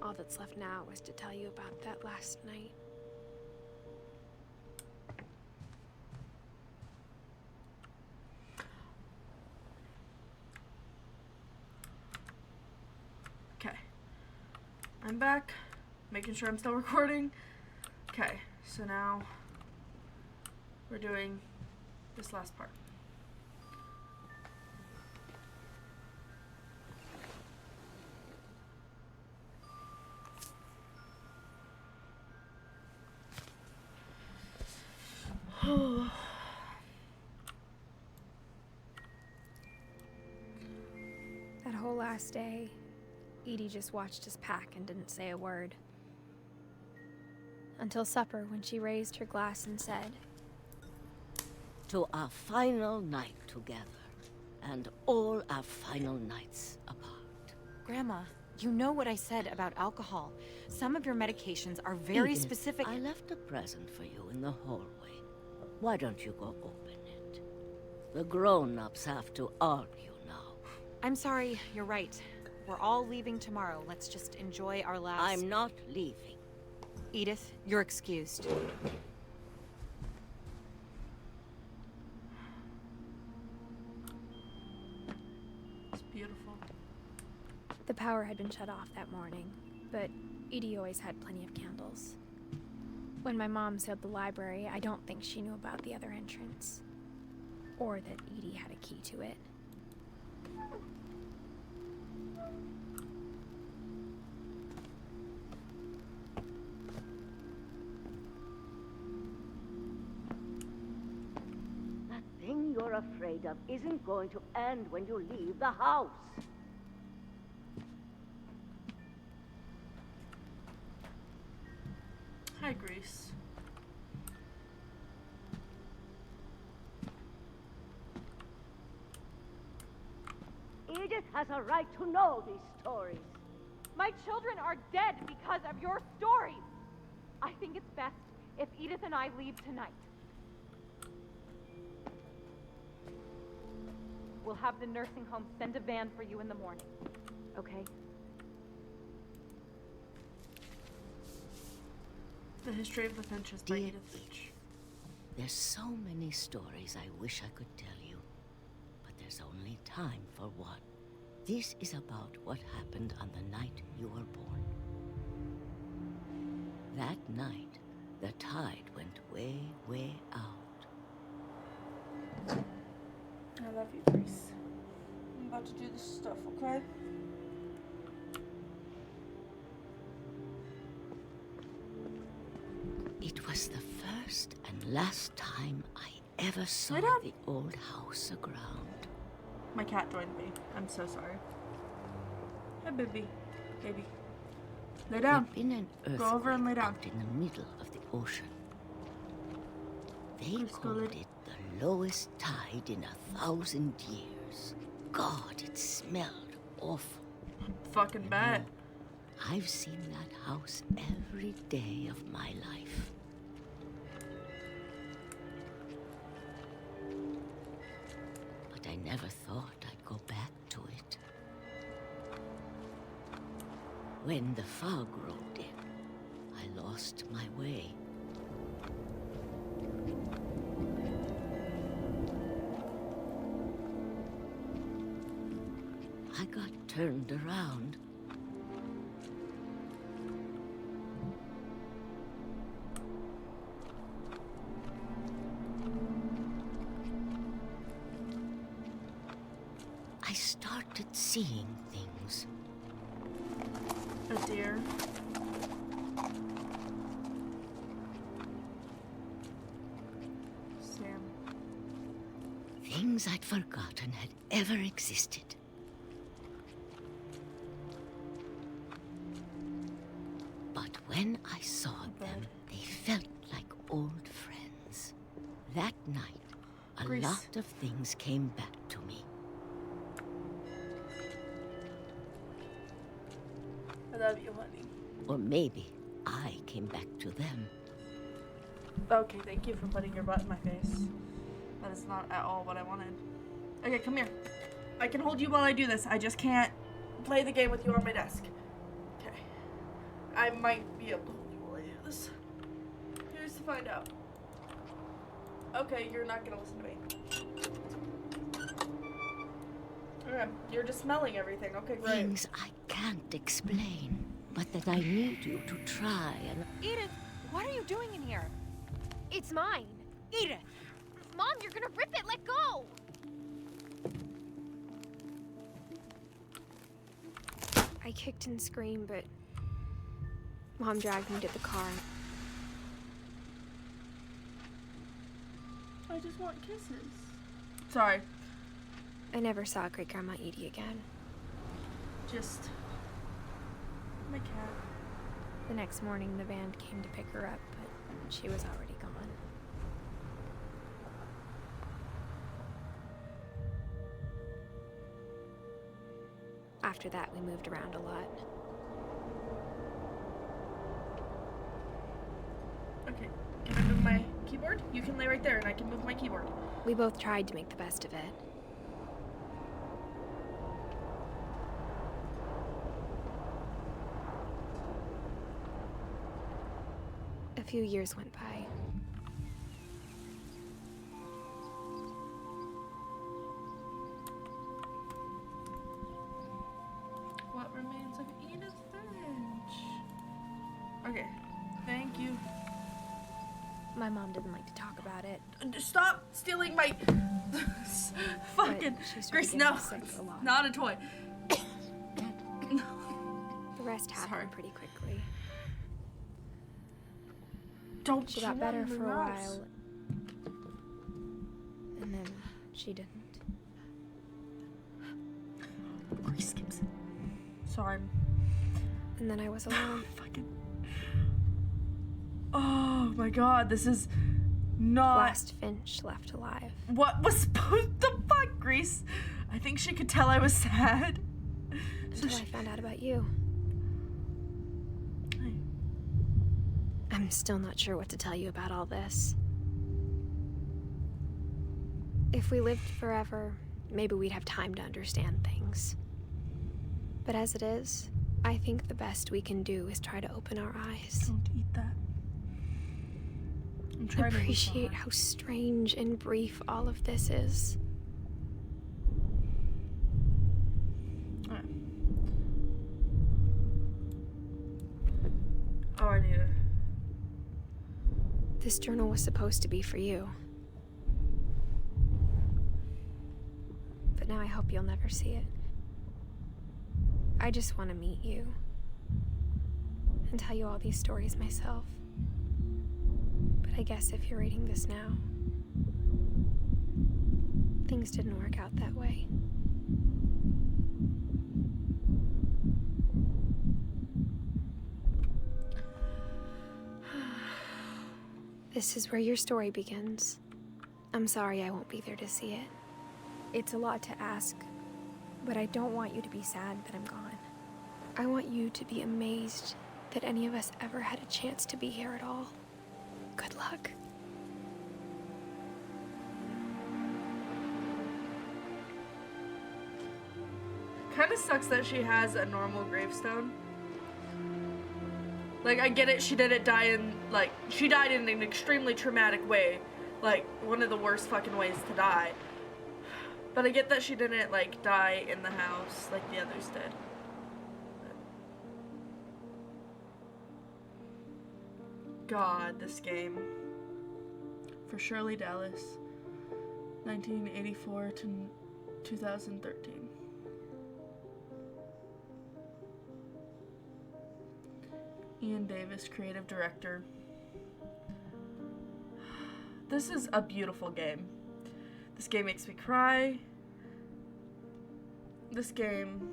All that's left now is to tell you about that last night. Okay. I'm back. Making sure I'm still recording. Okay, so now we're doing this last part. That whole last day, Edie just watched us pack and didn't say a word. Until supper, when she raised her glass and said, To our final night together, and all our final nights apart. Grandma, you know what I said about alcohol. Some of your medications are very Edith, specific. I left a present for you in the hallway. Why don't you go open it? The grown-ups have to argue now. I'm sorry, you're right. We're all leaving tomorrow. Let's just enjoy our last... I'm not leaving. Edith, you're excused. It's beautiful. The power had been shut off that morning, but Edie always had plenty of candles. When my mom sealed the library, I don't think she knew about the other entrance. Or that Edie had a key to it. That thing you're afraid of isn't going to end when you leave the house. Hi, Grease. Edith has a right to know these stories. My children are dead because of your stories. I think it's best if Edith and I leave tonight. We'll have the nursing home send a van for you in the morning, okay? The History of the Finches by Dear Edith Finch. There's so many stories I wish I could tell you, but there's only time for one. This is about what happened on the night you were born. That night, the tide went way, way out. I love you, Grease. I'm about to do this stuff, okay? It was the first and last time I ever saw Lay down. the old house aground. My cat joined me. I'm so sorry. Hi, baby. Baby. Lay down. There'd been an earthquake Go over and lay down. out in the middle of the ocean. They Please go called lay- it the lowest tide in 1,000 years. God, it smelled awful. Fucking You bad. know, I've seen that house every day of my life. But I never thought I'd go back to it. When the fog rolled in, I lost my way. I got turned around. I started seeing things. A deer. Sam. Things I'd forgotten had ever existed. But when I saw them, they felt like old friends. That night, a Grease. lot of things came back to me. I love you, honey. Or maybe I came back to them. Okay, thank you for putting your butt in my face. That is not at all what I wanted. Okay, come here. I can hold you while I do this. I just can't play the game with you on my desk. Okay. I might be able to hold you while I do this. Here's to find out. Okay, you're not gonna listen to me. Okay, you're just smelling everything. Okay, great. Things I can't explain, but that I need you to try and... Edith, what are you doing in here? It's mine. Edith! Mom, you're gonna rip it. Let go. I kicked and screamed, but Mom dragged me to the car. I just want kisses. Sorry. I never saw Great Grandma Edie again. Just my cat. The next morning, the van came to pick her up, but she was already gone. After that, we moved around a lot. Okay, can I move my keyboard? You can lay literally right there, and I can move my keyboard. We both tried to make the best of it. A few years went by. What remains of Edith Finch? Okay, thank you. My mom didn't like to talk about it. Stop stealing my fucking Grace. No, not a toy. The rest happened pretty quickly. Don't. She got better for a while, and then she didn't. Grace skips. Sorry. And then I was alone. Fucking. Oh my god, this is not. Last Finch left alive. What was supposed to fuck, Grace? I think she could tell I was sad. Until I found out about you. I'm still not sure what to tell you about all this. If we lived forever, maybe we'd have time to understand things. But as it is, I think the best we can do is try to open our eyes. Don't eat that. I'm trying to appreciate how strange and brief all of this is. Alright. Oh, I need it. This journal was supposed to be for you. But now I hope you'll never see it. I just want to meet you and tell you all these stories myself. But I guess if you're reading this now, things didn't work out that way. This is where your story begins. I'm sorry I won't be there to see it. It's a lot to ask, but I don't want you to be sad that I'm gone. I want you to be amazed that any of us ever had a chance to be here at all. Good luck. Kinda sucks that she has a normal gravestone. Like, I get it, she didn't die in, like, she died in an extremely traumatic way. Like, one of the worst fucking ways to die. But I get that she didn't, like, die in the house like the others did. God, this game. For Shirley Dallas. 1984 to 2013. Ian Davis, creative director. This is a beautiful game. This game makes me cry. This game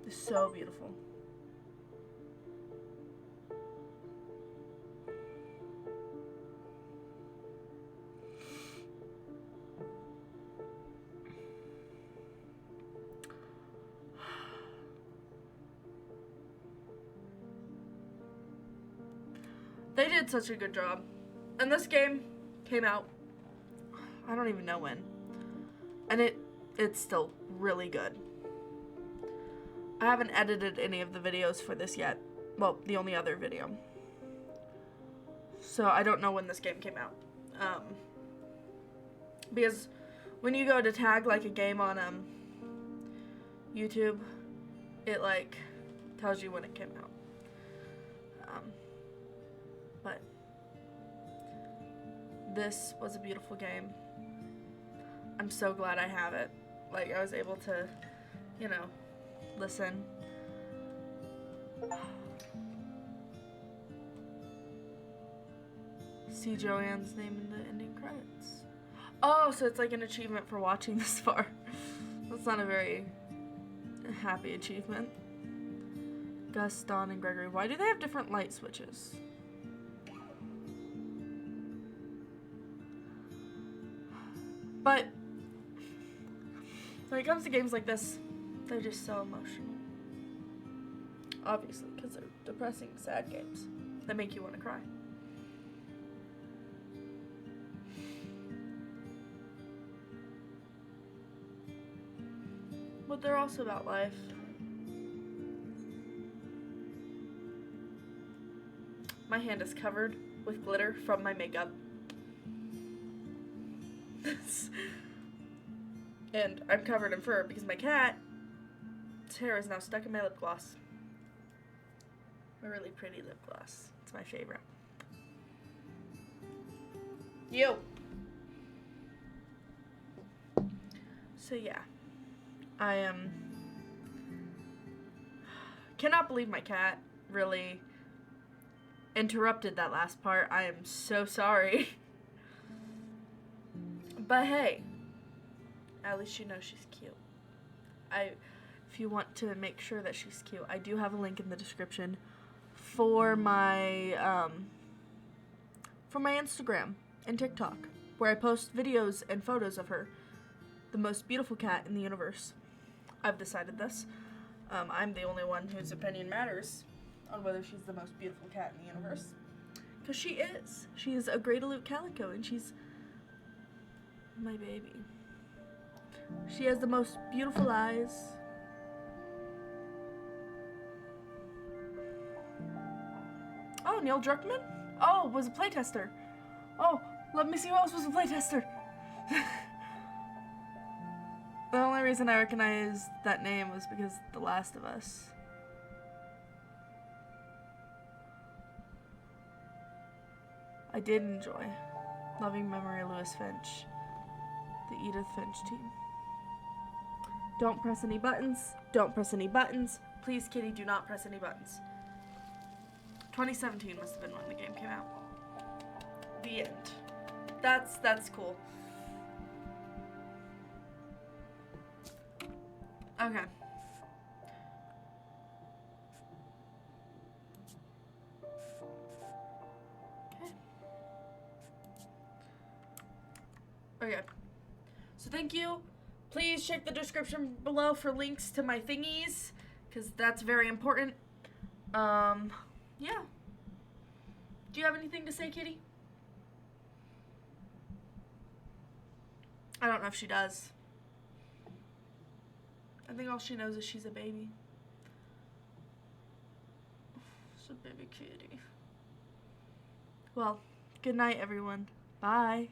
is so beautiful. They did such a good job. And this game came out, I don't even know when. And it's still really good. I haven't edited any of the videos for this yet. Well, the only other video. So I don't know when this game came out. Because when you go to tag like a game on YouTube, it like tells you when it came out. But this was a beautiful game. I'm so glad I have it. Like, I was able to, you know, listen. See Joanne's name in the ending credits. Oh, so it's like an achievement for watching this far. That's not a very happy achievement. Gus, Dawn, and Gregory. Why do they have different light switches? But when it comes to games like this, they're just so emotional. Obviously, because they're depressing, sad games that make you want to cry. but they're also about life. My hand is covered with glitter from my makeup. And I'm covered in fur because my cat's hair is now stuck in my lip gloss. A really pretty lip gloss. It's my favorite. You. So yeah, I cannot believe my cat really interrupted that last part. I am so sorry. But hey, at least you know she's cute. If you want to make sure that she's cute, I do have a link in the description for my Instagram and TikTok, where I post videos and photos of her. The most beautiful cat in the universe. I've decided this. I'm the only one whose opinion matters on whether she's the most beautiful cat in the universe. Because she is. She is a Great Alute Calico, and she's my baby. She has the most beautiful eyes. Oh, Neil Druckmann? Oh, was a playtester. Oh, let me see who else was a playtester. The only reason I recognized that name was because The Last of Us. I did enjoy Loving Memory of Louis Finch, the Edith Finch team. Don't press any buttons. Don't press any buttons. Please, kitty, do not press any buttons. 2017 must have been when the game came out. The end. That's cool. Okay. Okay. So thank you. Please check the description below for links to my thingies, because that's very important. Yeah. Do you have anything to say, kitty? I don't know if she does. I think all she knows is she's a baby. She's a baby kitty. Well, good night, everyone. Bye.